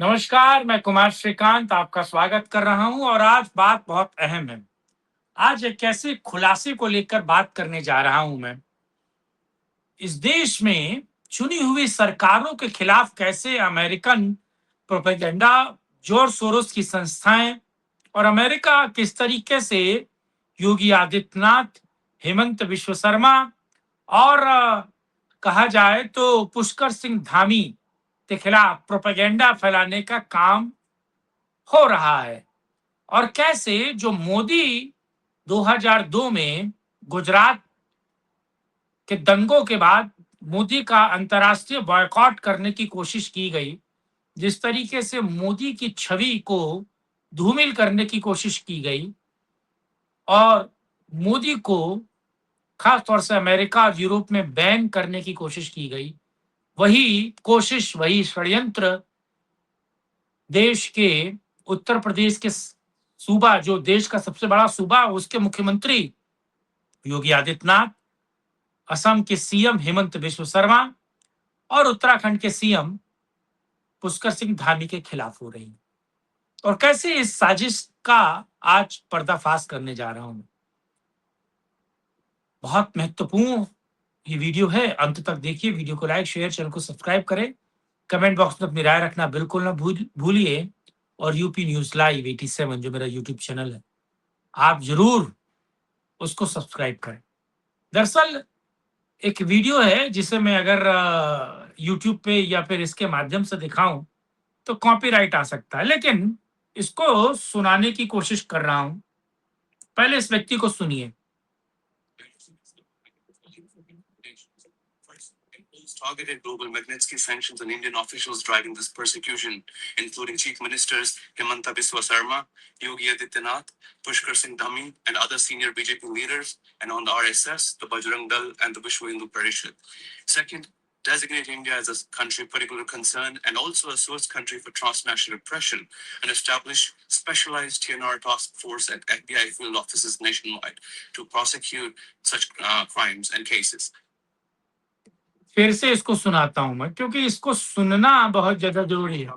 नमस्कार, मैं कुमार श्रीकांत आपका स्वागत कर रहा हूं और आज बात बहुत अहम है। आज एक ऐसे खुलासे को लेकर बात करने जा रहा हूं मैं। इस देश में चुनी हुई सरकारों के खिलाफ कैसे अमेरिकन प्रोपेगेंडा, जॉर्ज सोरोस की संस्थाएं और अमेरिका किस तरीके से योगी आदित्यनाथ, हेमंत विश्व शर्मा और कहा जाए तो पुष्कर सिंह धामी के खिलाफ प्रोपेगेंडा फैलाने का काम हो रहा है और कैसे जो मोदी 2002 में गुजरात के दंगों के बाद मोदी का अंतर्राष्ट्रीय बॉयकॉट करने की कोशिश की गई, जिस तरीके से मोदी की छवि को धूमिल करने की कोशिश की गई और मोदी को खास तौर से अमेरिका और यूरोप में बैन करने की कोशिश की गई, वही कोशिश, वही षड्यंत्र देश के उत्तर प्रदेश के सूबा, जो देश का सबसे बड़ा सूबा, उसके मुख्यमंत्री योगी आदित्यनाथ, असम के सीएम हेमंत बिश्व शर्मा और उत्तराखंड के सीएम पुष्कर सिंह धामी के खिलाफ हो रही है। और कैसे इस साजिश का आज पर्दाफाश करने जा रहा हूं। बहुत महत्वपूर्ण ये वीडियो है, अंत तक देखिए। वीडियो को लाइक, शेयर, चैनल को सब्सक्राइब करें। कमेंट बॉक्स में अपनी राय रखना बिल्कुल ना भूलिए। और यूपी न्यूज लाइव 87 जो मेरा यूट्यूब चैनल है, आप जरूर उसको सब्सक्राइब करें। दरअसल एक वीडियो है जिसे मैं अगर यूट्यूब पे या फिर इसके माध्यम से दिखाऊं तो कॉपीराइट आ सकता है, लेकिन इसको सुनाने की कोशिश कर रहा हूं। पहले इस व्यक्ति को सुनिए। Targeted global Magnitsky sanctions on Indian officials driving this persecution, including Chief Ministers Himanta Biswa Sarma, Yogi Adityanath, Pushkar Singh Dhami, and other senior BJP leaders, and on the RSS, the Bajrang Dal, and the Vishwa Hindu Parishad. Second, designate India as a country of particular concern and also a source country for transnational oppression, and establish specialized TNR task force at FBI field offices nationwide to prosecute such crimes and cases. फिर से इसको सुनाता हूं मैं, क्योंकि इसको सुनना बहुत ज्यादा जरूरी है।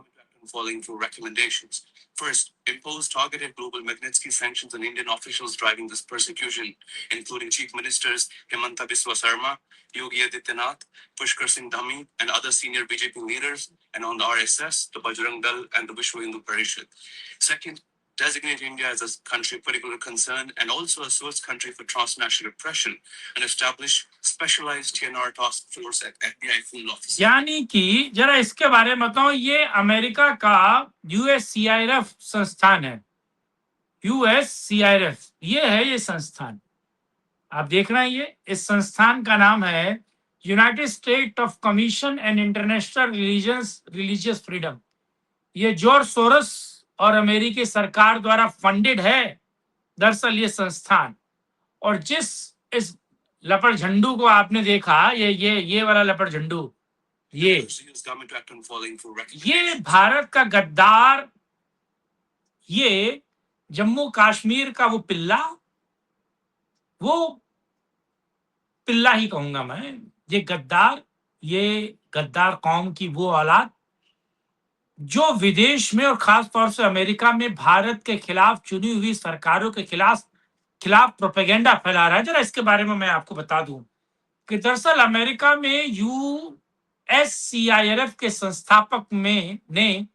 Following through recommendations. First, impose targeted global Magnitsky sanctions on Indian officials driving this persecution, including Chief Ministers Himanta Biswa Sarma, Yogi Adityanath, Pushkar Singh Dhami, and other senior BJP leaders, and on the RSS, the Bajrang Dal, and the Vishwa Hindu Parishad. Second, designate India as a country of particular concern and also a source country for transnational oppression, and establish specialized TNR task force at FBI field office. यानी कि जरा इसके बारे में बताओ, ये America का USCIRF संस्थान है। USCIRF ये है, ये संस्थान आप देख रहे हैं। ये इस संस्थान का नाम है United state of commission and international religious freedom. ये जॉर्ज सोरोस और अमेरिकी सरकार द्वारा फंडेड है दरअसल ये संस्थान। और जिस इस लपड़ झंडू को आपने देखा, ये वाला लपड़ झंडू, ये भारत का गद्दार, ये जम्मू कश्मीर का वो पिल्ला ही कहूंगा मैं। ये गद्दार कौम की वो औलाद जो विदेश में और खास तौर से अमेरिका में भारत के खिलाफ, चुनी हुई सरकारों के खिलाफ प्रोपेगेंडा फैला रहा है। जरा इसके बारे में मैं आपको बता दूं कि दरअसल अमेरिका में USCIRF के संस्थापक ने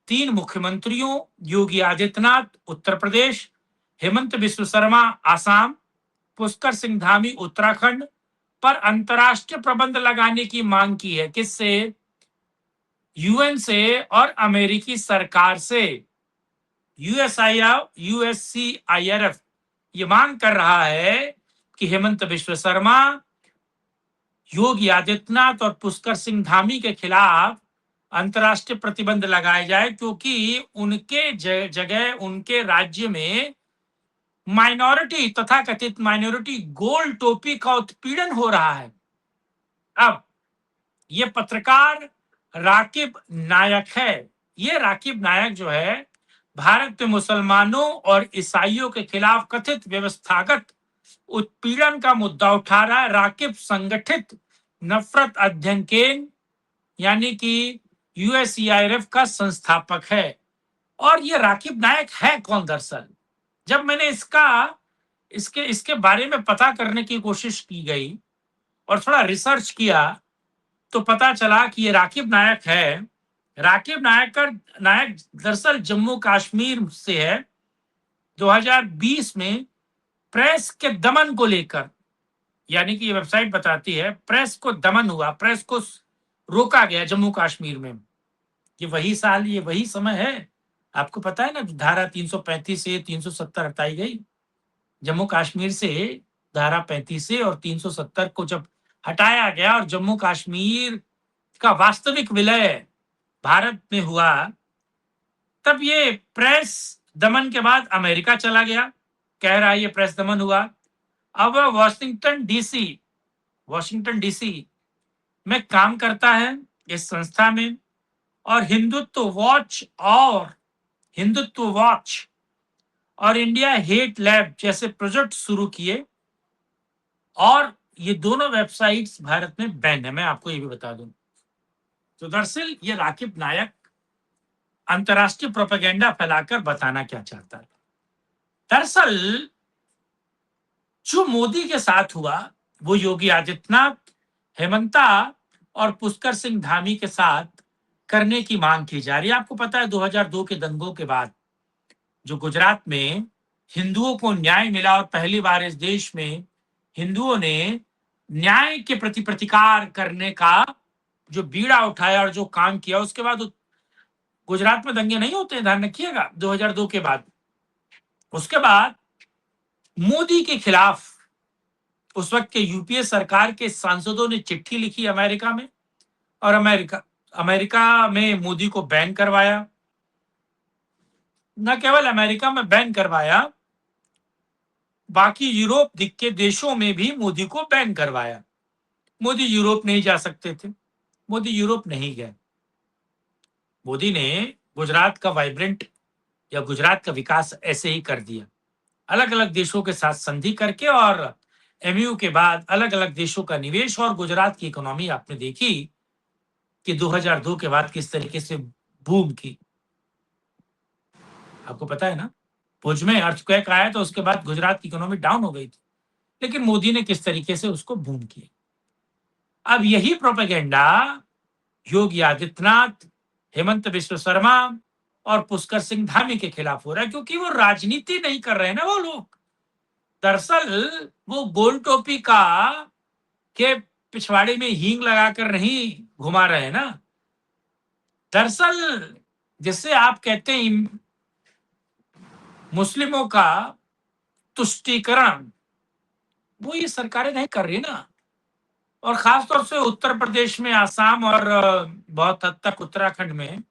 3 मुख्यमंत्रियों, योगी आदित्यनाथ उत्तर प्रदेश, हेमंत बिस्व शर्मा आसाम, पुष्कर सिंह धामी उत्तराखंड पर अंतर्राष्ट्रीय प्रतिबंध लगाने की मांग की है। किससे? UN से और अमेरिकी सरकार से। USCIRF ये मांग कर रहा है कि हेमंत बिस्व शर्मा, योगी आदित्यनाथ और पुष्कर सिंह धामी के खिलाफ अंतर्राष्ट्रीय प्रतिबंध लगाए जाए, क्योंकि उनके जगह उनके राज्य में माइनॉरिटी, तथा कथित माइनॉरिटी गोल टोपी का उत्पीड़न हो रहा है। अब ये पत्रकार राकिब नायक है। ये राकिब नायक जो है, भारत में मुसलमानों और ईसाइयों के खिलाफ कथित व्यवस्थागत उत्पीड़न का मुद्दा उठा रहा है। राकिब संगठित नफरत अध्ययन केंद्र यानी कि यूएससीआईएफ का संस्थापक है। और ये राकिब नायक है कौन दरअसल? जब मैंने इसके इसके बारे में पता करने की कोशिश की गई और थोड़ा रिसर्च किया, तो पता चला कि ये राकिब नायक है। राकिब नायक दरअसल जम्मू कश्मीर से है। 2020 में प्रेस के दमन को लेकर, यानी कि ये वेबसाइट बताती है प्रेस को दमन हुआ, प्रेस को रोका गया जम्मू कश्मीर में। ये वही साल, ये वही समय है, आपको पता है ना, धारा 335 से 370 हटाई गई जम्मू कश्मीर से। धारा 35 से और 370 को जब हटाया गया और जम्मू कश्मीर का वास्तविक विलय भारत में हुआ, तब ये प्रेस दमन के बाद अमेरिका चला गया, कह रहा है ये प्रेस दमन हुआ। अब वह वॉशिंगटन डीसी में काम करता है इस संस्था में, और हिंदुत्व वॉच और इंडिया हेट लैब जैसे प्रोजेक्ट शुरू किए। और ये दोनों वेबसाइट्स भारत में बैन है, मैं आपको ये भी बता दूं। तो दरअसल ये राकिब नायक अंतर्राष्ट्रीय प्रोपेगेंडा फैलाकर बताना क्या चाहता है? दरअसल जो मोदी के साथ हुआ वो योगी आदित्यनाथ, हेमंता और पुष्कर सिंह धामी के साथ करने की मांग की जा रही है। आपको पता है 2002 के दंगों के बाद जो गुजरात में हिंदुओं को न्याय मिला और पहली बार इस देश में हिंदुओं ने न्याय के प्रति प्रतिकार करने का जो बीड़ा उठाया और जो काम किया, उसके बाद गुजरात में दंगे नहीं होते, ध्यान रखिएगा, 2002 के बाद। उसके बाद मोदी के खिलाफ उस वक्त के यूपीए सरकार के सांसदों ने चिट्ठी लिखी अमेरिका में, और अमेरिका में मोदी को बैन करवाया। न केवल अमेरिका में बैन करवाया, बाकी यूरोप दिख के देशों में भी मोदी को बैन करवाया। मोदी यूरोप नहीं जा सकते थे, मोदी यूरोप नहीं गए। मोदी ने गुजरात का वाइब्रेंट या गुजरात का विकास ऐसे ही कर दिया, अलग अलग देशों के साथ संधि करके, और एमयू के बाद अलग अलग देशों का निवेश। और गुजरात की इकोनॉमी आपने देखी कि 2002 के बाद किस तरीके से बूम की, आपको पता है ना। भुज में अर्थक्वेक आया तो उसके बाद गुजरात की इकोनॉमी डाउन हो गई थी, लेकिन मोदी ने किस तरीके से उसको बूम किया। अब यही प्रोपेगेंडा योगी आदित्यनाथ, हेमंत बिश्व शर्मा और पुष्कर सिंह धामी के खिलाफ हो रहा है, क्योंकि वो राजनीति नहीं कर रहे हैं ना वो लोग। दरअसल वो गोल टोपी का के पिछवाड़े में हींग लगाकर नहीं घुमा रहे हैं ना। दरअसल जिससे आप कहते हैं मुस्लिमों का तुष्टीकरण, वो ये सरकारें नहीं कर रही ना। और खासतौर से उत्तर प्रदेश में, आसाम और बहुत हद तक उत्तराखंड में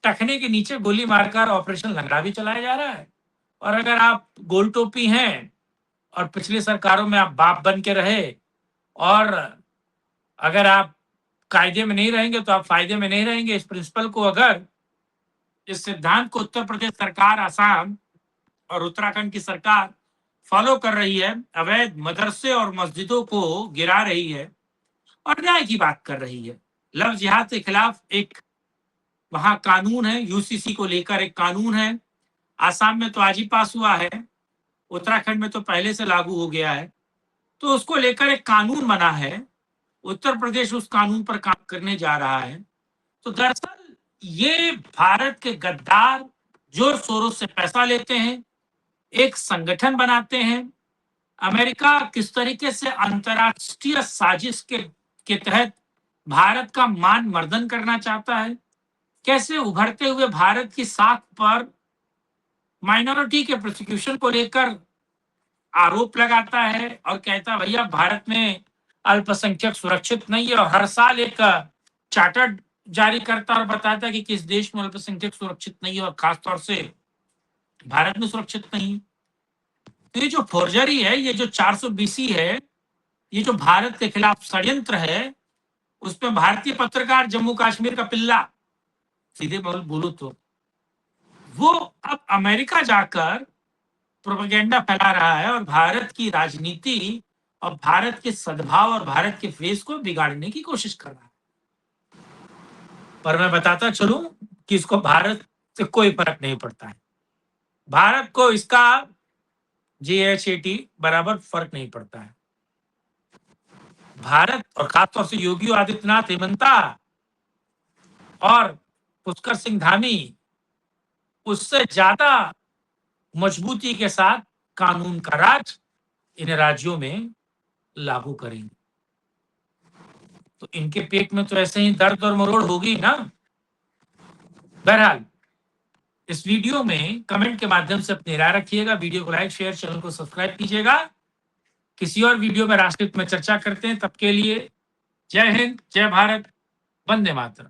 टखने के नीचे गोली मारकर ऑपरेशन लंगड़ा भी चलाया जा रहा है। और अगर आप गोल टोपी हैं और पिछली सरकारों में आप बाप बन के रहे, और अगर आप कायदे में नहीं रहेंगे तो आप फायदे में नहीं रहेंगे, इस प्रिंसिपल को, अगर इस सिद्धांत को उत्तर प्रदेश सरकार, आसाम और उत्तराखंड की सरकार फॉलो कर रही है, अवैध मदरसे और मस्जिदों को गिरा रही है और न्याय की बात कर रही है। लव जिहाद के खिलाफ एक वहां कानून है, यूसीसी को लेकर एक कानून है। आसाम में तो आज ही पास हुआ है, उत्तराखंड में तो पहले से लागू हो गया है। तो उसको लेकर एक कानून बना है, उत्तर प्रदेश उस कानून पर काम करने जा रहा है। तो दरअसल ये भारत के गद्दार जोर शोरों से पैसा लेते हैं, एक संगठन बनाते हैं। अमेरिका किस तरीके से अंतरराष्ट्रीय साजिश के तहत भारत का मान मर्दन करना चाहता है, कैसे उभरते हुए भारत की साख पर माइनॉरिटी के प्रोसिक्यूशन को लेकर आरोप लगाता है और कहता है भैया भारत में अल्पसंख्यक सुरक्षित नहीं है, और हर साल एक चार्टर जारी करता और बताता है कि किस देश में अल्पसंख्यक सुरक्षित नहीं है, और खासतौर से भारत में सुरक्षित नहीं। तो ये जो फोर्जरी है, ये जो 420 है, ये जो भारत के खिलाफ षड्यंत्र है, उसमें भारतीय पत्रकार जम्मू कश्मीर का पिल्ला, सीधे बोलो तो, वो अब अमेरिका जाकर प्रोपेगेंडा फैला रहा है और भारत की राजनीति और भारत के सद्भाव और भारत के फेस को बिगाड़ने की कोशिश कर रहा है। पर मैं बताता चलूं कि इसको भारत से कोई फर्क नहीं पड़ता है। भारत को इसका JHAT बराबर फर्क नहीं पड़ता है। भारत और खासतौर से योगी आदित्यनाथ, हेमंता और पुष्कर सिंह धामी उससे ज्यादा मजबूती के साथ कानून का राज इन राज्यों में लागू करेंगे। तो इनके पेट में तो ऐसे ही दर्द और मरोड़ होगी ना। बहरहाल इस वीडियो में कमेंट के माध्यम से अपनी राय रखिएगा। वीडियो को लाइक, शेयर, चैनल को सब्सक्राइब कीजिएगा। किसी और वीडियो में राष्ट्रहित में चर्चा करते हैं। तब के लिए जय हिंद, जय भारत, वंदे मातरम।